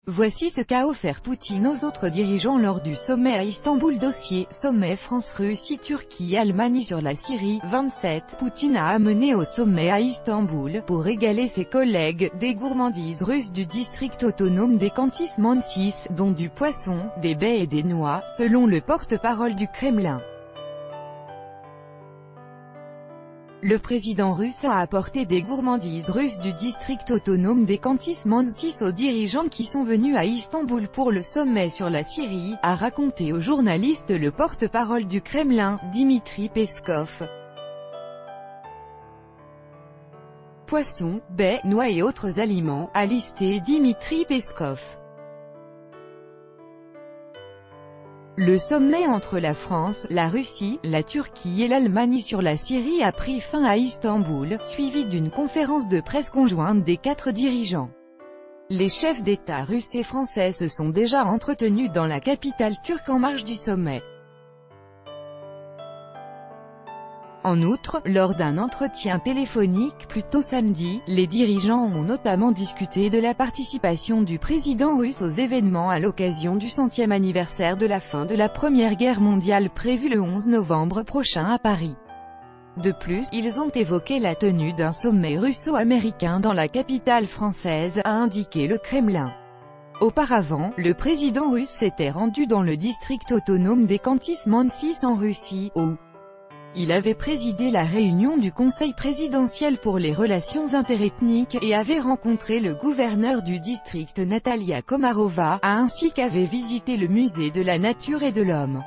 Voici ce qu'a offert Poutine aux autres dirigeants lors du sommet à Istanbul. Dossier sommet France-Russie-Turquie-Allemagne sur la Syrie. 27. Poutine a amené au sommet à Istanbul, pour régaler ses collègues, des gourmandises russes du district autonome des Khanty-Mansis, dont du poisson, des baies et des noix, selon le porte-parole du Kremlin. Le président russe a apporté des gourmandises russes du district autonome des Khanty-Mansis aux dirigeants qui sont venus à Istanbul pour le sommet sur la Syrie, a raconté aux journalistes le porte-parole du Kremlin, Dmitri Peskov. Poissons, baies, noix et autres aliments, a listé Dmitri Peskov. Le sommet entre la France, la Russie, la Turquie et l'Allemagne sur la Syrie a pris fin à Istanbul, suivi d'une conférence de presse conjointe des 4 dirigeants. Les chefs d'État russes et français se sont déjà entretenus dans la capitale turque en marge du sommet. En outre, lors d'un entretien téléphonique plus tôt samedi, les dirigeants ont notamment discuté de la participation du président russe aux événements à l'occasion du 100e anniversaire de la fin de la Première Guerre mondiale prévu le 11 novembre prochain à Paris. De plus, ils ont évoqué la tenue d'un sommet russo-américain dans la capitale française, a indiqué le Kremlin. Auparavant, le président russe s'était rendu dans le district autonome des Khanty-Mansis en Russie, où il avait présidé la réunion du Conseil présidentiel pour les relations interethniques, et avait rencontré le gouverneur du district Natalia Komarova, ainsi qu'avait visité le musée de la nature et de l'homme.